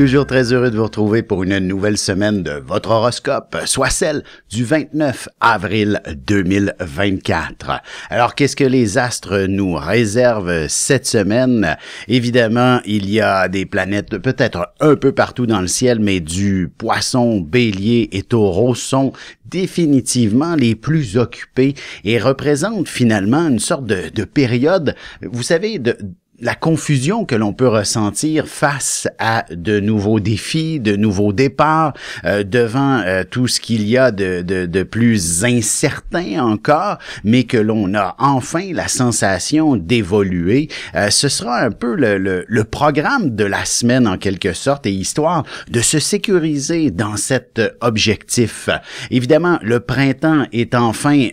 Toujours très heureux de vous retrouver pour une nouvelle semaine de votre horoscope, soit celle du 29 avril 2024. Alors, qu'est-ce que les astres nous réservent cette semaine? Évidemment, il y a des planètes peut-être un peu partout dans le ciel, mais du Poisson, Bélier et Taureau sont définitivement les plus occupés et représentent finalement une sorte de période, vous savez, de la confusion que l'on peut ressentir face à de nouveaux défis, de nouveaux départs, devant tout ce qu'il y a de plus incertain encore, mais que l'on a enfin la sensation d'évoluer. Ce sera un peu le programme de la semaine en quelque sorte, et histoire de se sécuriser dans cet objectif. Évidemment, le printemps est enfin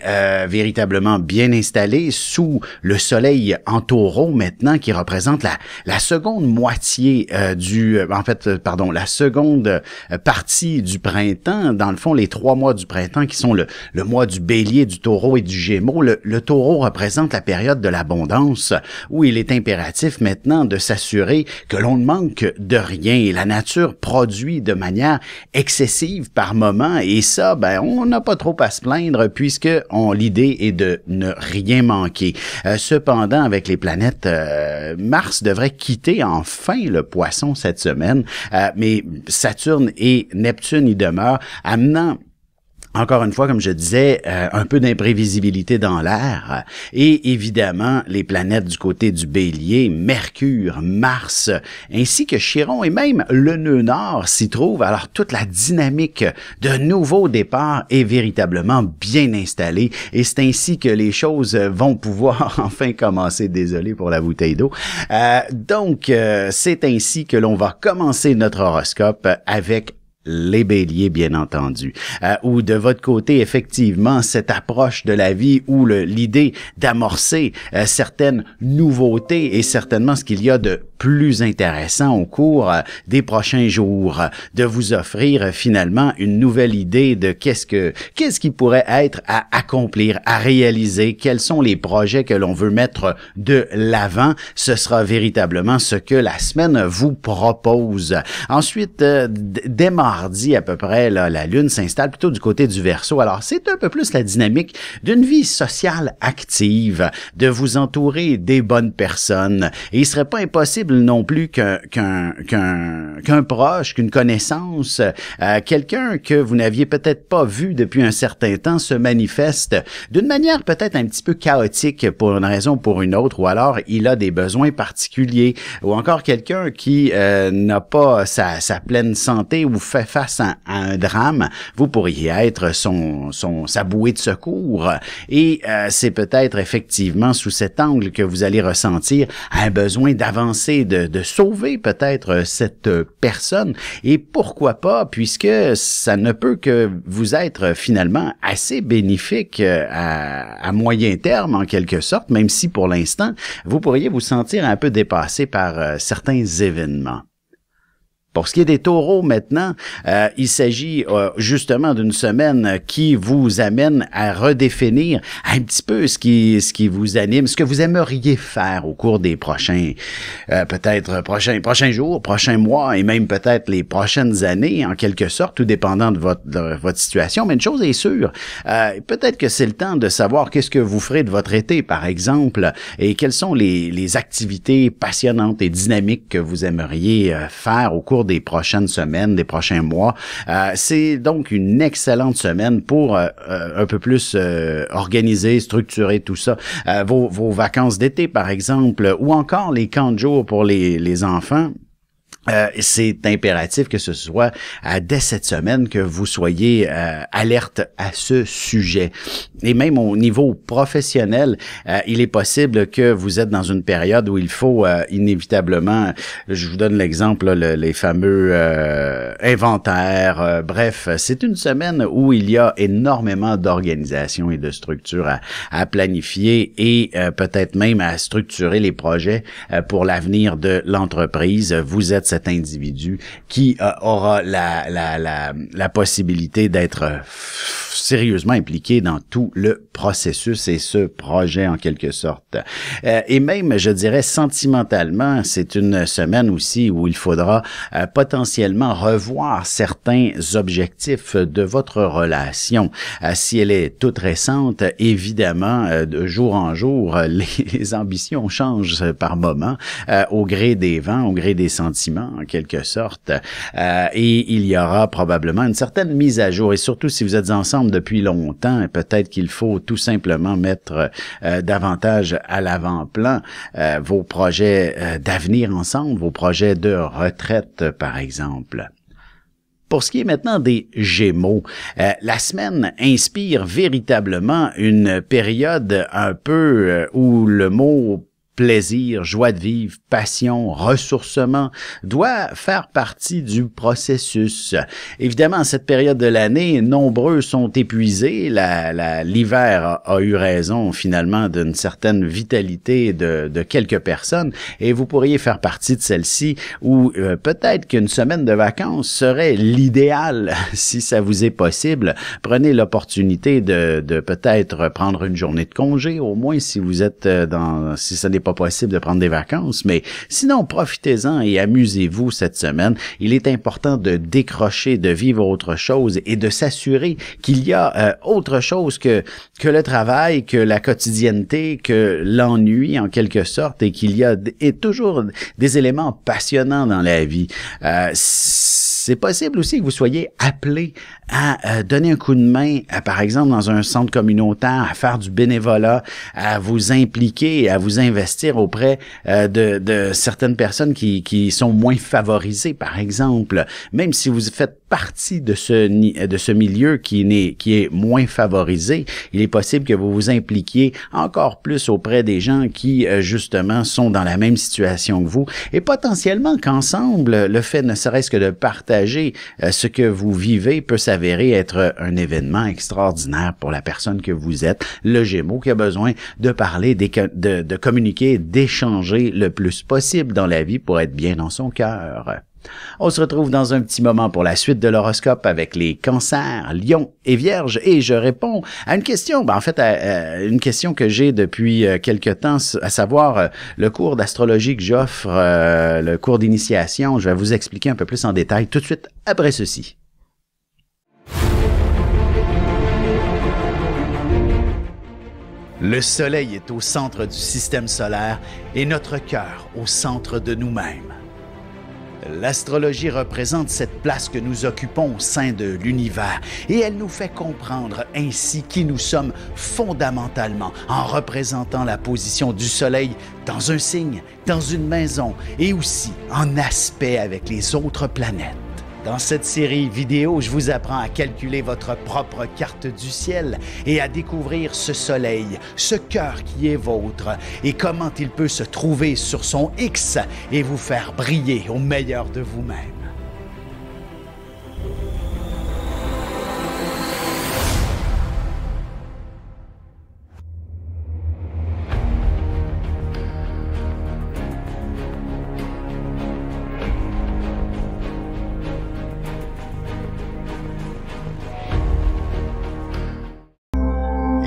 véritablement bien installé sous le soleil en Taureau maintenant, qui représente la seconde moitié la seconde partie du printemps. Dans le fond, les 3 mois du printemps qui sont le mois du Bélier, du Taureau et du Gémeaux. Le Taureau représente la période de l'abondance où il est impératif maintenant de s'assurer que l'on ne manque de rien. Et la nature produit de manière excessive par moment, et ça, on n'a pas trop à se plaindre puisque l'idée est de ne rien manquer. Cependant, avec les planètes, Mars devrait quitter enfin le Poisson cette semaine, mais Saturne et Neptune y demeurent, amenant encore une fois, comme je disais, un peu d'imprévisibilité dans l'air, et évidemment les planètes du côté du Bélier, Mercure, Mars, ainsi que Chiron et même le nœud nord s'y trouvent. Alors toute la dynamique de nouveaux départs est véritablement bien installée, et c'est ainsi que les choses vont pouvoir enfin commencer. Désolé pour la bouteille d'eau. Donc c'est ainsi que l'on va commencer notre horoscope avec les Béliers, bien entendu. Ou de votre côté, effectivement, cette approche de la vie ou l'idée d'amorcer certaines nouveautés est certainement ce qu'il y a de plus intéressant au cours des prochains jours, de vous offrir finalement une nouvelle idée de qu'est-ce qui pourrait être à accomplir, à réaliser, quels sont les projets que l'on veut mettre de l'avant. Ce sera véritablement ce que la semaine vous propose. Ensuite, dès mardi à peu près, là, la Lune s'installe plutôt du côté du Verseau. Alors, c'est un peu plus la dynamique d'une vie sociale active, de vous entourer des bonnes personnes. Et il serait pas impossible non plus qu'un proche, qu'une connaissance, quelqu'un que vous n'aviez peut-être pas vu depuis un certain temps se manifeste d'une manière peut-être un petit peu chaotique pour une raison ou pour une autre, ou alors il a des besoins particuliers, ou encore quelqu'un qui n'a pas sa pleine santé ou fait face à un drame. Vous pourriez être sa bouée de secours, et c'est peut-être effectivement sous cet angle que vous allez ressentir un besoin d'avancer, de sauver peut-être cette personne, et pourquoi pas, puisque ça ne peut que vous être finalement assez bénéfique à moyen terme en quelque sorte, même si pour l'instant vous pourriez vous sentir un peu dépassé par certains événements. Pour ce qui est des taureaux maintenant, il s'agit justement d'une semaine qui vous amène à redéfinir un petit peu ce qui vous anime, ce que vous aimeriez faire au cours des prochains jours, prochains mois, et même peut-être les prochaines années en quelque sorte, tout dépendant de votre situation. Mais une chose est sûre, peut-être que c'est le temps de savoir qu'est-ce que vous ferez de votre été, par exemple, et quelles sont les activités passionnantes et dynamiques que vous aimeriez faire au cours des prochaines semaines, des prochains mois. C'est donc une excellente semaine pour un peu plus organiser, structurer tout ça. Vos vacances d'été, par exemple, ou encore les camps de jour pour les enfants. C'est impératif que ce soit dès cette semaine que vous soyez alerte à ce sujet. Et même au niveau professionnel, il est possible que vous êtes dans une période où il faut inévitablement, je vous donne l'exemple, les fameux inventaires, bref, c'est une semaine où il y a énormément d'organisation et de structure à planifier, et peut-être même à structurer les projets pour l'avenir de l'entreprise. Vous êtes cet individu qui aura la possibilité d'être sérieusement impliqué dans tout le processus et ce projet en quelque sorte. Et même, je dirais, sentimentalement, c'est une semaine aussi où il faudra potentiellement revoir certains objectifs de votre relation. Si elle est toute récente, évidemment, de jour en jour, les ambitions changent par moment, au gré des vents, au gré des sentiments, en quelque sorte. Et il y aura probablement une certaine mise à jour. Et surtout, si vous êtes ensemble depuis longtemps, peut-être qu'il faut tout simplement mettre davantage à l'avant-plan vos projets d'avenir ensemble, vos projets de retraite, par exemple. Pour ce qui est maintenant des Gémeaux, la semaine inspire véritablement une période un peu où le mot plaisir, joie de vivre, passion, ressourcement doit faire partie du processus. Évidemment, en cette période de l'année, nombreux sont épuisés. L'hiver a eu raison finalement d'une certaine vitalité de quelques personnes et vous pourriez faire partie de celle-ci où peut-être qu'une semaine de vacances serait l'idéal si ça vous est possible. Prenez l'opportunité de peut-être prendre une journée de congé, au moins si vous êtes si ça n'est pas possible de prendre des vacances, mais sinon, profitez-en et amusez-vous cette semaine. Il est important de décrocher, de vivre autre chose et de s'assurer qu'il y a autre chose que le travail, que la quotidienneté, que l'ennui en quelque sorte et qu'il y a toujours des éléments passionnants dans la vie. C'est possible aussi que vous soyez appelé à donner un coup de main, par exemple, dans un centre communautaire, à faire du bénévolat, à vous impliquer, à vous investir auprès de certaines personnes qui sont moins favorisées, par exemple. Même si vous faites partie de ce milieu qui est moins favorisé, il est possible que vous vous impliquiez encore plus auprès des gens qui, justement, sont dans la même situation que vous. Et potentiellement qu'ensemble, le fait ne serait-ce que de partager ce que vous vivez peut s'avérer être un événement extraordinaire pour la personne que vous êtes, le Gémeaux qui a besoin de parler, de communiquer, d'échanger le plus possible dans la vie pour être bien dans son cœur. On se retrouve dans un petit moment pour la suite de l'horoscope avec les cancers, lions et vierges et je réponds à une question, une question que j'ai depuis quelque temps, à savoir le cours d'astrologie que j'offre, le cours d'initiation. Je vais vous expliquer un peu plus en détail tout de suite après ceci. Le soleil est au centre du système solaire et notre cœur au centre de nous-mêmes. L'astrologie représente cette place que nous occupons au sein de l'univers et elle nous fait comprendre ainsi qui nous sommes fondamentalement en représentant la position du soleil dans un signe, dans une maison et aussi en aspect avec les autres planètes. Dans cette série vidéo, je vous apprends à calculer votre propre carte du ciel et à découvrir ce soleil, ce cœur qui est vôtre et comment il peut se trouver sur son X et vous faire briller au meilleur de vous-même.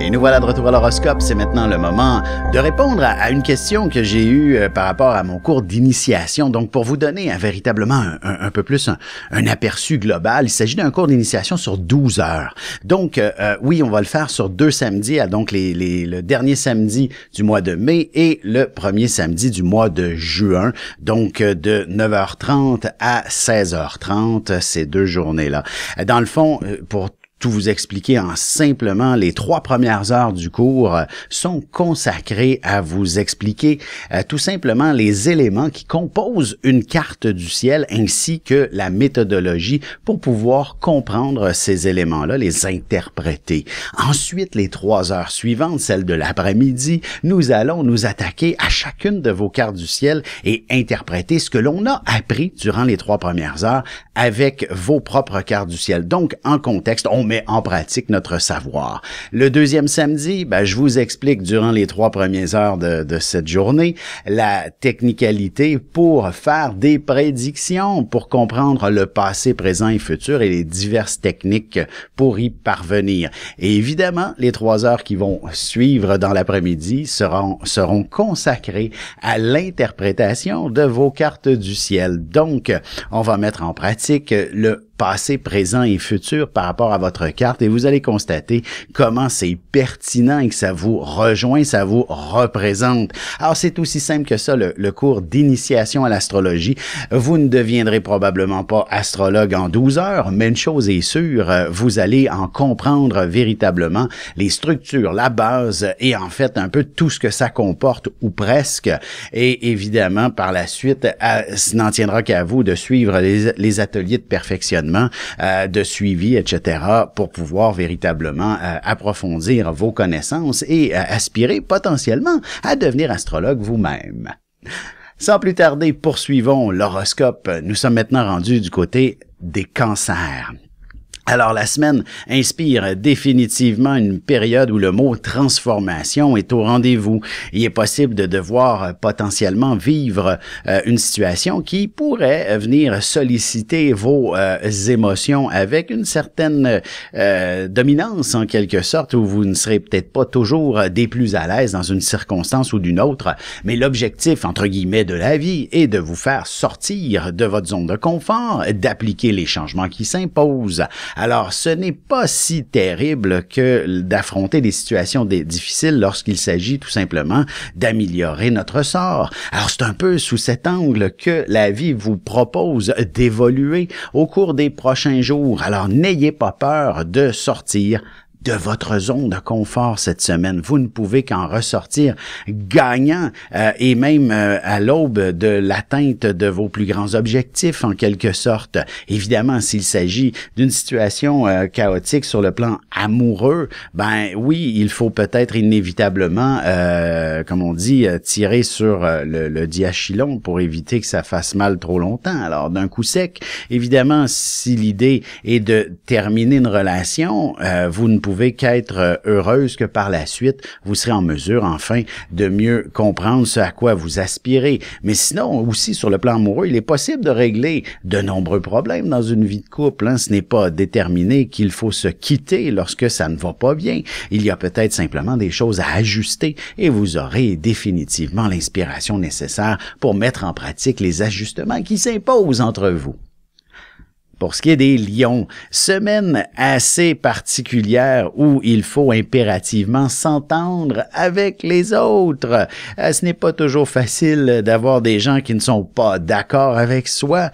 Et nous voilà de retour à l'horoscope. C'est maintenant le moment de répondre à une question que j'ai eue par rapport à mon cours d'initiation. Donc, pour vous donner véritablement un peu plus un aperçu global, il s'agit d'un cours d'initiation sur 12 heures. Donc, oui, on va le faire sur 2 samedis, donc le dernier samedi du mois de mai et le premier samedi du mois de juin. Donc, de 9h30 à 16h30, ces 2 journées-là. Dans le fond, pour tout vous expliquer en simplement, les 3 premières heures du cours sont consacrées à vous expliquer tout simplement les éléments qui composent une carte du ciel ainsi que la méthodologie pour pouvoir comprendre ces éléments-là, les interpréter. Ensuite, les 3 heures suivantes, celles de l'après-midi, nous allons nous attaquer à chacune de vos cartes du ciel et interpréter ce que l'on a appris durant les 3 premières heures avec vos propres cartes du ciel. Donc, en contexte, on met en pratique notre savoir. Le deuxième samedi, je vous explique durant les 3 premières heures de cette journée la technicalité pour faire des prédictions, pour comprendre le passé, présent et futur et les diverses techniques pour y parvenir. Et évidemment, les 3 heures qui vont suivre dans l'après-midi seront consacrées à l'interprétation de vos cartes du ciel. Donc, on va mettre en pratique le passé, présent et futur par rapport à votre carte et vous allez constater comment c'est pertinent et que ça vous rejoint, ça vous représente. Alors, c'est aussi simple que ça, le cours d'initiation à l'astrologie. Vous ne deviendrez probablement pas astrologue en 12 heures, mais une chose est sûre, vous allez en comprendre véritablement les structures, la base et en fait un peu tout ce que ça comporte ou presque. Et évidemment, par la suite, ce n'en tiendra qu'à vous de suivre les ateliers de perfectionnement, de suivi, etc., pour pouvoir véritablement approfondir vos connaissances et aspirer potentiellement à devenir astrologue vous-même. Sans plus tarder, poursuivons l'horoscope. Nous sommes maintenant rendus du côté des cancers. Alors, la semaine inspire définitivement une période où le mot transformation est au rendez-vous. Il est possible de devoir potentiellement vivre une situation qui pourrait venir solliciter vos émotions avec une certaine dominance en quelque sorte, où vous ne serez peut-être pas toujours des plus à l'aise dans une circonstance ou d'une autre, mais l'objectif, entre guillemets, de la vie est de vous faire sortir de votre zone de confort, d'appliquer les changements qui s'imposent. Alors, ce n'est pas si terrible que d'affronter des situations difficiles lorsqu'il s'agit tout simplement d'améliorer notre sort. Alors, c'est un peu sous cet angle que la vie vous propose d'évoluer au cours des prochains jours. Alors, n'ayez pas peur de sortir de votre zone de confort cette semaine. Vous ne pouvez qu'en ressortir gagnant et même à l'aube de l'atteinte de vos plus grands objectifs en quelque sorte. Évidemment, s'il s'agit d'une situation chaotique sur le plan amoureux, oui, il faut peut-être inévitablement, comme on dit, tirer sur le diachylon pour éviter que ça fasse mal trop longtemps. Alors, d'un coup sec, évidemment, si l'idée est de terminer une relation, vous ne pouvez qu'être heureuse que par la suite, vous serez en mesure, enfin, de mieux comprendre ce à quoi vous aspirez. Mais sinon, aussi, sur le plan amoureux, il est possible de régler de nombreux problèmes dans une vie de couple. Ce n'est pas déterminé qu'il faut se quitter lorsque ça ne va pas bien. Il y a peut-être simplement des choses à ajuster et vous aurez définitivement l'inspiration nécessaire pour mettre en pratique les ajustements qui s'imposent entre vous. Pour ce qui est des lions, semaine assez particulière où il faut impérativement s'entendre avec les autres. Ce n'est pas toujours facile d'avoir des gens qui ne sont pas d'accord avec soi,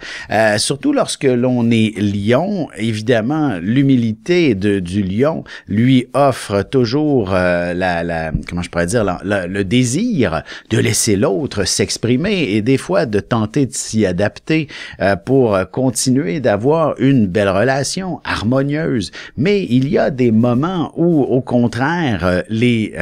surtout lorsque l'on est lion. Évidemment, l'humilité du lion lui offre toujours le désir de laisser l'autre s'exprimer et des fois de tenter de s'y adapter pour continuer d'avoir une belle relation harmonieuse. Mais il y a des moments où, au contraire, les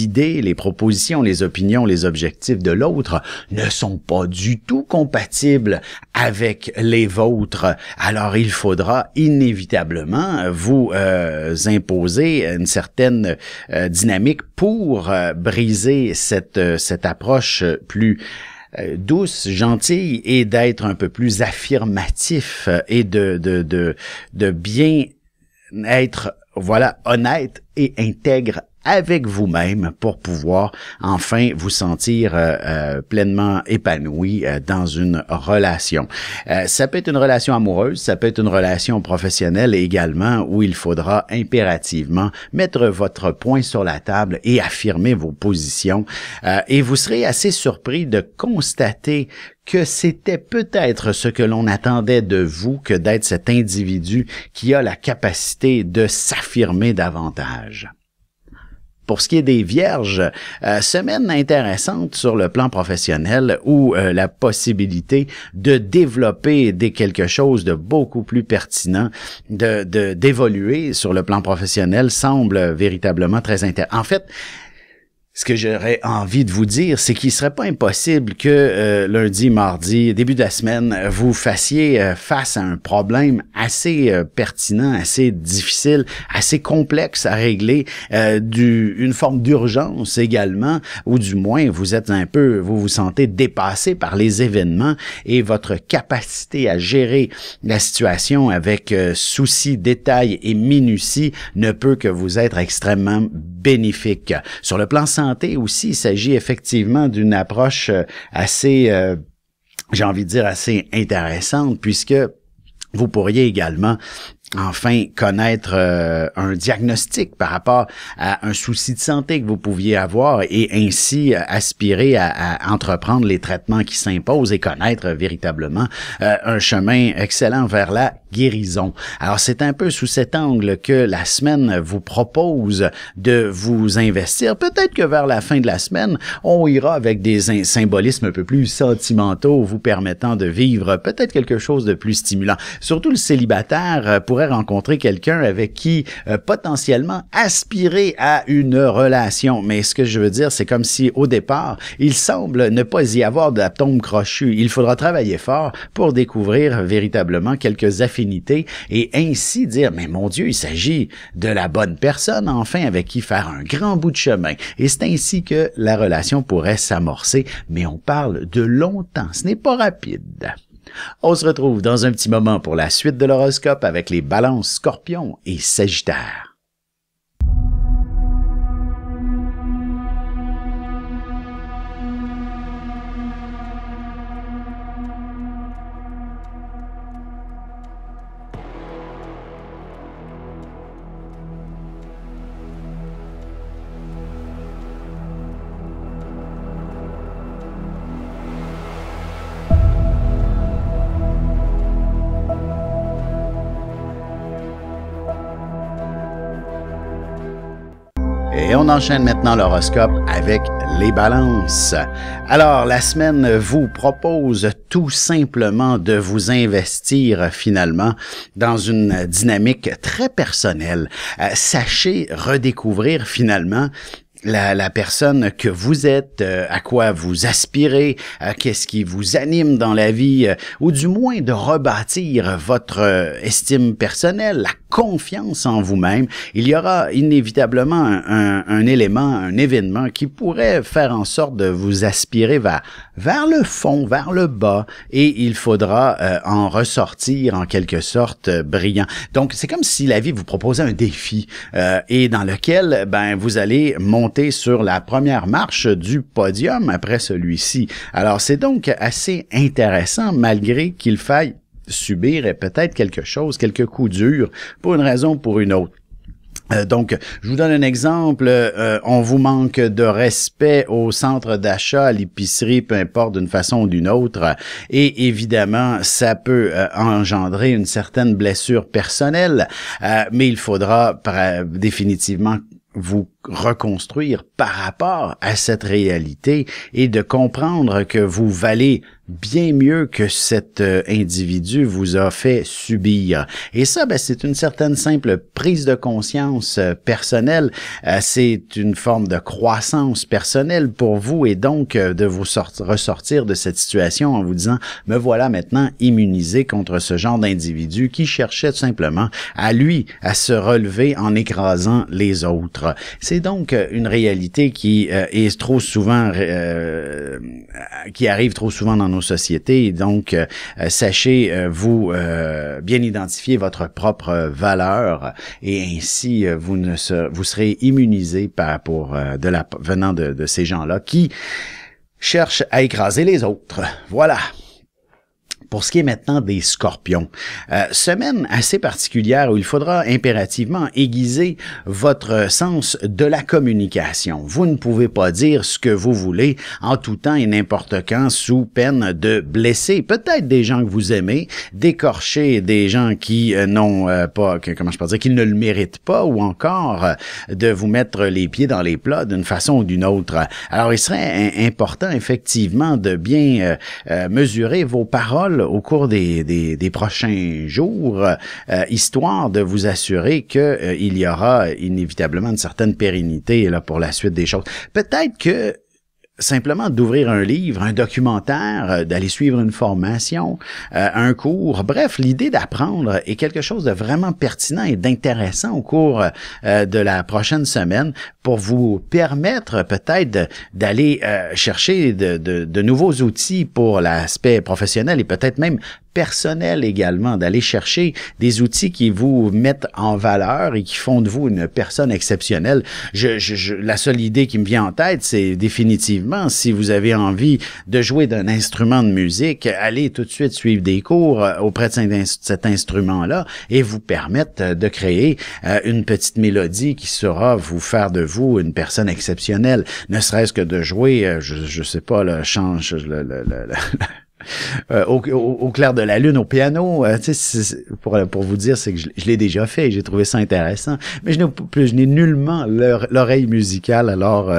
idées, les propositions, les opinions, les objectifs de l'autre ne sont pas du tout compatibles avec les vôtres. Alors, il faudra inévitablement vous imposer une certaine dynamique pour briser cette approche plus douce, gentille et d'être un peu plus affirmatif et de bien être, honnête et intègre avec vous-même pour pouvoir enfin vous sentir pleinement épanoui dans une relation. Ça peut être une relation amoureuse, ça peut être une relation professionnelle également où il faudra impérativement mettre votre point sur la table et affirmer vos positions. Et vous serez assez surpris de constater que c'était peut-être ce que l'on attendait de vous que d'être cet individu qui a la capacité de s'affirmer davantage. Pour ce qui est des vierges, semaine intéressante sur le plan professionnel où la possibilité de développer quelque chose de beaucoup plus pertinent, d'évoluer sur le plan professionnel semble véritablement très intéressant. En fait, Ce que j'aurais envie de vous dire, c'est qu'il serait pas impossible que lundi, mardi, début de la semaine, vous fassiez face à un problème assez pertinent, assez difficile, assez complexe à régler, une forme d'urgence également, ou du moins vous vous sentez dépassé par les événements et votre capacité à gérer la situation avec souci, détail et minutie ne peut que vous être extrêmement bénéfique. Sur le plan santé aussi, il s'agit effectivement d'une approche assez, j'ai envie de dire, assez intéressante, puisque vous pourriez également enfin connaître un diagnostic par rapport à un souci de santé que vous pouviez avoir et ainsi aspirer à entreprendre les traitements qui s'imposent et connaître véritablement un chemin excellent vers la guérison. Alors, c'est un peu sous cet angle que la semaine vous propose de vous investir. Peut-être que vers la fin de la semaine, on ira avec des symbolismes un peu plus sentimentaux vous permettant de vivre peut-être quelque chose de plus stimulant. Surtout le célibataire pourrait rencontrer quelqu'un avec qui potentiellement aspirer à une relation. Mais ce que je veux dire, c'est comme si au départ, il semble ne pas y avoir d'atome crochu. Il faudra travailler fort pour découvrir véritablement quelques affinités et ainsi dire, mais mon Dieu, il s'agit de la bonne personne, enfin, avec qui faire un grand bout de chemin. Et c'est ainsi que la relation pourrait s'amorcer, mais on parle de longtemps, ce n'est pas rapide. On se retrouve dans un petit moment pour la suite de l'horoscope avec les balances Scorpion et Sagittaire. Et on enchaîne maintenant l'horoscope avec les balances. Alors, la semaine vous propose tout simplement de vous investir finalement dans une dynamique très personnelle. Sachez redécouvrir finalement la personne que vous êtes, à quoi vous aspirez, qu'est-ce qui vous anime dans la vie, ou du moins de rebâtir votre estime personnelle, la confiance en vous-même. Il y aura inévitablement un élément, un événement qui pourrait faire en sorte de vous aspirer vers le fond, vers le bas, et il faudra en ressortir en quelque sorte brillant. Donc, c'est comme si la vie vous proposait un défi et dans lequel vous allez monter sur la première marche du podium après celui-ci. Alors, c'est donc assez intéressant malgré qu'il faille subir peut-être quelque chose, quelques coups durs pour une raison ou pour une autre. Donc, je vous donne un exemple. On vous manque de respect au centre d'achat, à l'épicerie, peu importe, d'une façon ou d'une autre. Et évidemment, ça peut engendrer une certaine blessure personnelle, mais il faudra définitivement vous reconstruire par rapport à cette réalité et de comprendre que vous valez bien mieux que cet individu vous a fait subir. Et ça, c'est une certaine simple prise de conscience personnelle. C'est une forme de croissance personnelle pour vous et donc de vous ressortir de cette situation en vous disant, me voilà maintenant immunisé contre ce genre d'individu qui cherchait tout simplement à se relever en écrasant les autres. C'est donc une réalité qui est trop souvent qui arrive trop souvent dans nos sociétés. Et donc, sachez vous bien identifier votre propre valeur et ainsi vous serez immunisé venant de ces gens-là qui cherchent à écraser les autres. Voilà. Pour ce qui est maintenant des Scorpions, semaine assez particulière où il faudra impérativement aiguiser votre sens de la communication. Vous ne pouvez pas dire ce que vous voulez en tout temps et n'importe quand sous peine de blesser peut-être des gens que vous aimez, d'écorcher des gens qui n'ont pas, qu'ils ne le méritent pas ou encore de vous mettre les pieds dans les plats d'une façon ou d'une autre. Alors, il serait important effectivement de bien mesurer vos paroles l'école au cours des prochains jours, histoire de vous assurer que il y aura inévitablement une certaine pérennité là pour la suite des choses. Peut-être que simplement d'ouvrir un livre, un documentaire, d'aller suivre une formation, un cours. Bref, l'idée d'apprendre est quelque chose de vraiment pertinent et d'intéressant au cours de la prochaine semaine pour vous permettre peut-être d'aller chercher de nouveaux outils pour l'aspect professionnel et peut-être même personnel également, d'aller chercher des outils qui vous mettent en valeur et qui font de vous une personne exceptionnelle. La seule idée qui me vient en tête, c'est définitivement, si vous avez envie de jouer d'un instrument de musique, allez tout de suite suivre des cours auprès de cet instrument-là et vous permettre de créer une petite mélodie qui saura vous faire de vous une personne exceptionnelle. Ne serait-ce que de jouer, je sais pas, au clair de la lune au piano, pour vous dire, c'est que je l'ai déjà fait et j'ai trouvé ça intéressant, mais je n'ai nullement l'oreille musicale, alors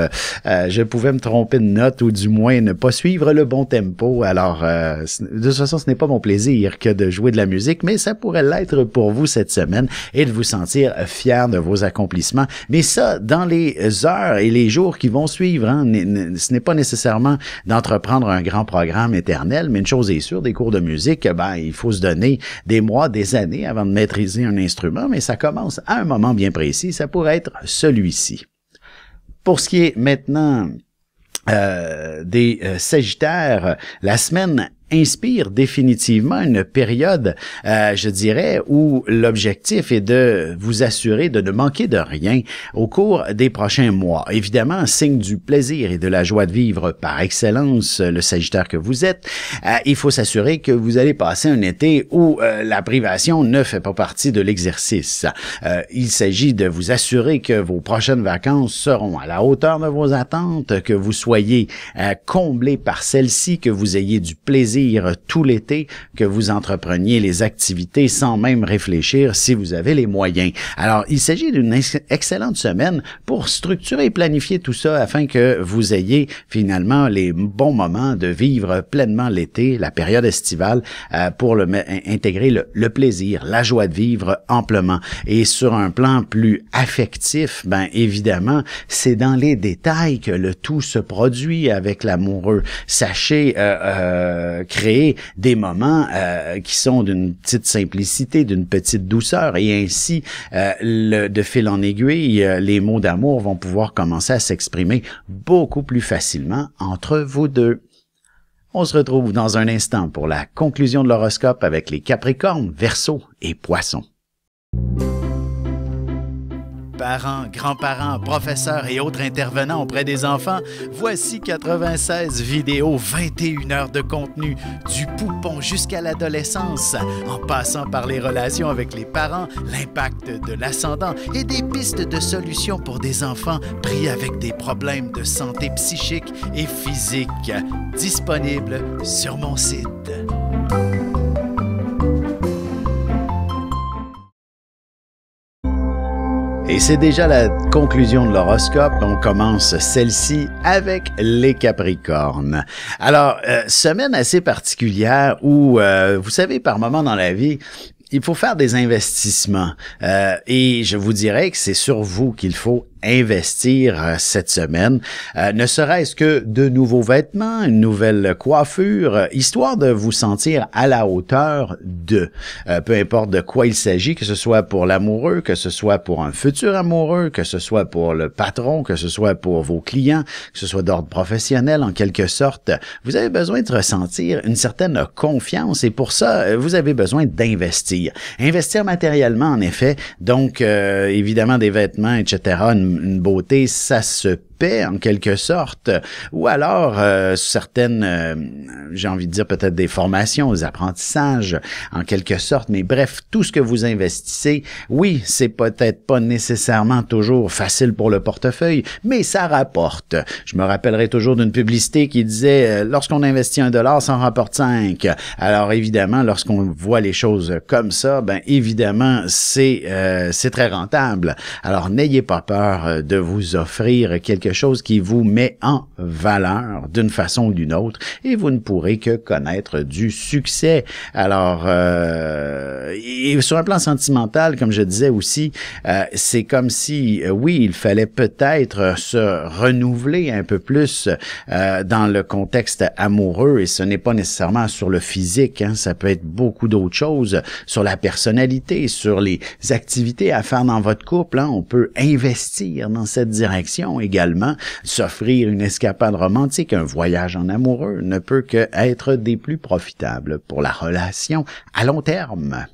je pouvais me tromper de note ou du moins ne pas suivre le bon tempo, alors de toute façon ce n'est pas mon plaisir que de jouer de la musique, mais ça pourrait l'être pour vous cette semaine et de vous sentir fier de vos accomplissements, mais ça dans les heures et les jours qui vont suivre, hein, ce n'est pas nécessairement d'entreprendre un grand programme éternel, mais une chose est sûre, des cours de musique, il faut se donner des mois, des années avant de maîtriser un instrument, mais ça commence à un moment bien précis, ça pourrait être celui-ci. Pour ce qui est maintenant des Sagittaires, la semaine inspire définitivement une période, je dirais, où l'objectif est de vous assurer de ne manquer de rien au cours des prochains mois. Évidemment, signe du plaisir et de la joie de vivre par excellence, le Sagittaire que vous êtes, il faut s'assurer que vous allez passer un été où la privation ne fait pas partie de l'exercice. Il s'agit de vous assurer que vos prochaines vacances seront à la hauteur de vos attentes, que vous soyez comblés par celles-ci, que vous ayez du plaisir tout l'été, que vous entrepreniez les activités sans même réfléchir si vous avez les moyens. Alors, il s'agit d'une excellente semaine pour structurer et planifier tout ça afin que vous ayez finalement les bons moments de vivre pleinement l'été, la période estivale, pour intégrer le plaisir, la joie de vivre amplement. Et sur un plan plus affectif, évidemment, c'est dans les détails que le tout se produit avec l'amoureux. Sachez créer des moments qui sont d'une petite simplicité, d'une petite douceur, et ainsi, de fil en aiguille, les mots d'amour vont pouvoir commencer à s'exprimer beaucoup plus facilement entre vous deux. On se retrouve dans un instant pour la conclusion de l'horoscope avec les Capricornes, Verseaux et Poissons. Parents, grands-parents, professeurs et autres intervenants auprès des enfants, voici 96 vidéos, 21 heures de contenu, du poupon jusqu'à l'adolescence, en passant par les relations avec les parents, l'impact de l'ascendant et des pistes de solutions pour des enfants pris avec des problèmes de santé psychique et physique. Disponible sur mon site. Et c'est déjà la conclusion de l'horoscope. On commence celle-ci avec les Capricornes. Alors, semaine assez particulière où, vous savez, par moment dans la vie, il faut faire des investissements. Et je vous dirais que c'est sur vous qu'il faut investir cette semaine, ne serait-ce que de nouveaux vêtements, une nouvelle coiffure, histoire de vous sentir à la hauteur de, peu importe de quoi il s'agit, que ce soit pour l'amoureux, que ce soit pour un futur amoureux, que ce soit pour le patron, que ce soit pour vos clients, que ce soit d'ordre professionnel en quelque sorte, vous avez besoin de ressentir une certaine confiance et pour ça, vous avez besoin d'investir. Investir matériellement en effet, donc évidemment des vêtements, etc., une beauté, ça se paie en quelque sorte, ou alors certaines, j'ai envie de dire peut-être des formations, des apprentissages en quelque sorte, mais bref, tout ce que vous investissez, oui, c'est peut-être pas nécessairement toujours facile pour le portefeuille, mais ça rapporte. Je me rappellerai toujours d'une publicité qui disait lorsqu'on investit $1, ça en rapporte 5. Alors évidemment, lorsqu'on voit les choses comme ça, évidemment, c'est très rentable. Alors n'ayez pas peur de vous offrir quelque quelque chose qui vous met en valeur d'une façon ou d'une autre et vous ne pourrez que connaître du succès. Alors, et sur un plan sentimental, comme je disais aussi, c'est comme si, oui, il fallait peut-être se renouveler un peu plus dans le contexte amoureux et ce n'est pas nécessairement sur le physique, hein, ça peut être beaucoup d'autres choses, sur la personnalité, sur les activités à faire dans votre couple, hein, on peut investir dans cette direction également, s'offrir une escapade romantique, un voyage en amoureux ne peut que être des plus profitables pour la relation à long terme.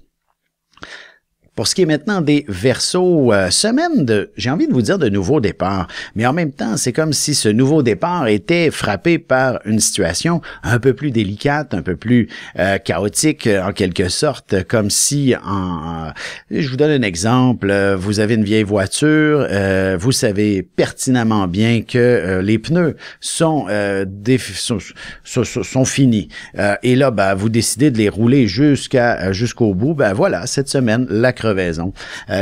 Pour ce qui est maintenant des Verseaux, semaine de, j'ai envie de vous dire de nouveau départ, mais en même temps, c'est comme si ce nouveau départ était frappé par une situation un peu plus délicate, un peu plus chaotique en quelque sorte, comme si, je vous donne un exemple, vous avez une vieille voiture, vous savez pertinemment bien que les pneus sont finis, et là, ben, vous décidez de les rouler jusqu'au bout, ben voilà, cette semaine, la crevaison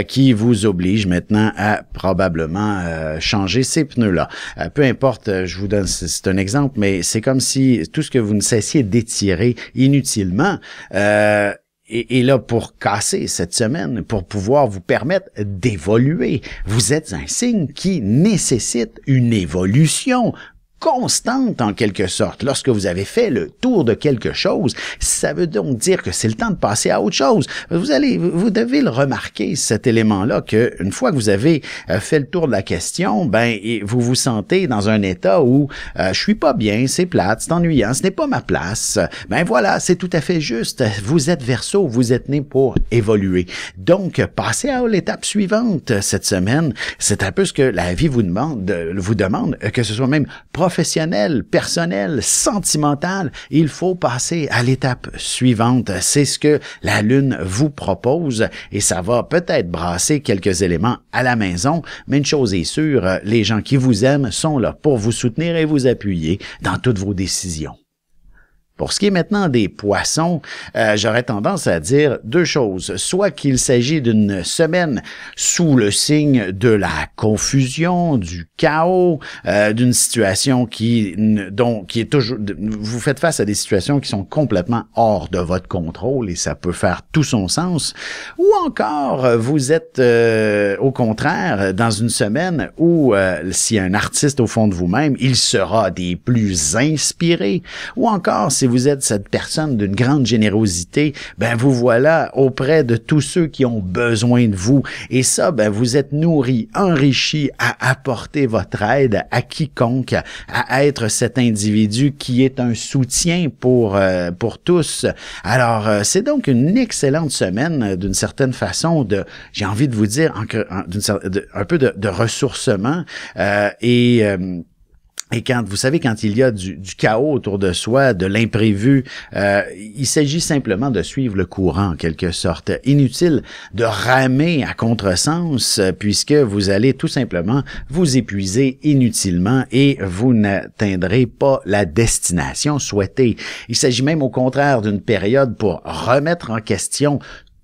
qui vous oblige maintenant à probablement changer ces pneus-là. Peu importe, je vous donne, c'est un exemple, mais c'est comme si tout ce que vous ne cessiez d'étirer inutilement et là, pour casser cette semaine, pour pouvoir vous permettre d'évoluer, vous êtes un signe qui nécessite une évolution constante en quelque sorte. Lorsque vous avez fait le tour de quelque chose, ça veut donc dire que c'est le temps de passer à autre chose. Vous devez le remarquer, cet élément-là, que une fois que vous avez fait le tour de la question, ben, vous vous sentez dans un état où je suis pas bien, c'est plate, c'est ennuyant, ce n'est pas ma place. Ben voilà, c'est tout à fait juste. Vous êtes Verseau, vous êtes né pour évoluer. Donc, passez à l'étape suivante cette semaine. C'est un peu ce que la vie vous demande, que ce soit même professionnel, personnel, sentimental, il faut passer à l'étape suivante. C'est ce que la Lune vous propose et ça va peut-être brasser quelques éléments à la maison, mais une chose est sûre, les gens qui vous aiment sont là pour vous soutenir et vous appuyer dans toutes vos décisions. Pour ce qui est maintenant des Poissons, j'aurais tendance à dire deux choses. Soit qu'il s'agit d'une semaine sous le signe de la confusion, du chaos, d'une situation qui est toujours... Vous faites face à des situations qui sont complètement hors de votre contrôle et ça peut faire tout son sens. Ou encore, vous êtes au contraire dans une semaine où s'il y a un artiste au fond de vous-même, il sera des plus inspirés. Ou encore, si vous êtes cette personne d'une grande générosité, ben vous voilà auprès de tous ceux qui ont besoin de vous. Et ça, ben vous êtes nourri, enrichi à apporter votre aide à quiconque, à être cet individu qui est un soutien pour tous. Alors, c'est donc une excellente semaine d'une certaine façon j'ai envie de vous dire, un peu de ressourcement et quand, vous savez, quand il y a du chaos autour de soi, de l'imprévu, il s'agit simplement de suivre le courant, en quelque sorte. Inutile de ramer à contresens, puisque vous allez tout simplement vous épuiser inutilement et vous n'atteindrez pas la destination souhaitée. Il s'agit même au contraire d'une période pour remettre en question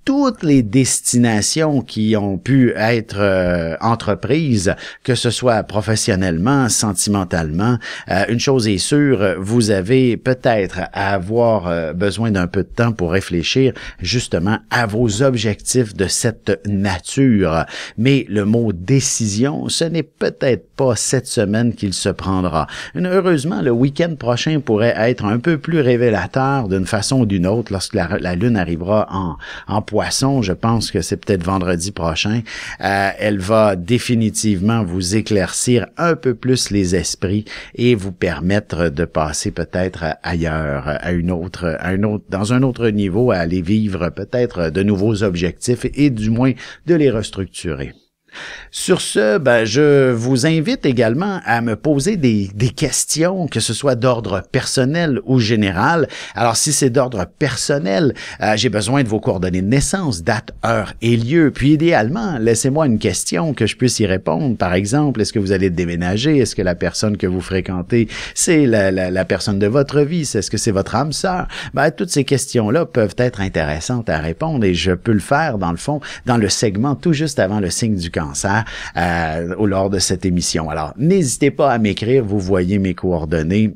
toutes les destinations qui ont pu être entreprises, que ce soit professionnellement, sentimentalement. Une chose est sûre, vous avez peut-être à avoir besoin d'un peu de temps pour réfléchir justement à vos objectifs de cette nature. Mais le mot décision, ce n'est peut-être pas cette semaine qu'il se prendra. Heureusement, le week-end prochain pourrait être un peu plus révélateur d'une façon ou d'une autre lorsque la Lune arrivera en Poisson. Je pense que c'est peut-être vendredi prochain. Elle va définitivement vous éclaircir un peu plus les esprits et vous permettre de passer peut-être ailleurs, dans un autre niveau, à aller vivre peut-être de nouveaux objectifs et du moins de les restructurer. Sur ce, ben, je vous invite également à me poser des questions, que ce soit d'ordre personnel ou général. Alors, si c'est d'ordre personnel, j'ai besoin de vos coordonnées de naissance, date, heure et lieu. Puis, idéalement, laissez-moi une question que je puisse y répondre. Par exemple, est-ce que vous allez déménager? Est-ce que la personne que vous fréquentez, c'est la personne de votre vie? Est-ce que c'est votre âme sœur? Ben, toutes ces questions-là peuvent être intéressantes à répondre et je peux le faire, dans le fond, dans le segment tout juste avant le signe du cancer lors de cette émission. Alors, n'hésitez pas à m'écrire, vous voyez mes coordonnées.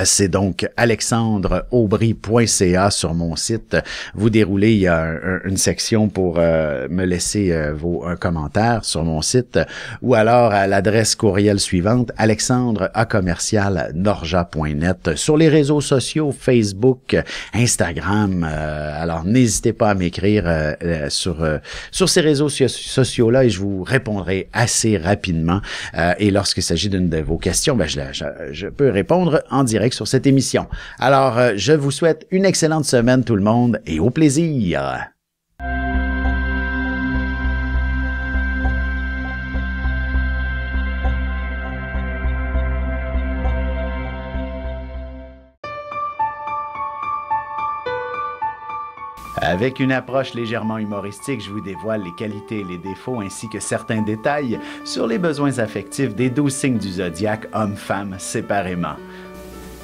C'est donc alexandreaubry.ca sur mon site. Vous déroulez, il y a une section pour me laisser un commentaire sur mon site, ou alors à l'adresse courriel suivante, alexandre@norja.net. Sur les réseaux sociaux, Facebook, Instagram, alors n'hésitez pas à m'écrire sur ces réseaux sociaux-là et je vous répondrai assez rapidement. Et lorsqu'il s'agit d'une de vos questions, ben je peux répondre en direct sur cette émission. Alors, je vous souhaite une excellente semaine tout le monde et au plaisir! Avec une approche légèrement humoristique, je vous dévoile les qualités et les défauts ainsi que certains détails sur les besoins affectifs des 12 signes du zodiaque, hommes-femmes séparément.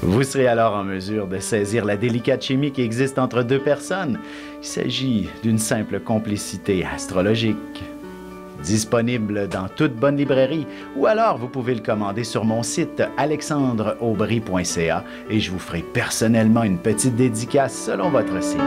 Vous serez alors en mesure de saisir la délicate chimie qui existe entre deux personnes. Il s'agit d'une simple complicité astrologique. Disponible dans toute bonne librairie ou alors vous pouvez le commander sur mon site alexandreaubry.ca et je vous ferai personnellement une petite dédicace selon votre signe.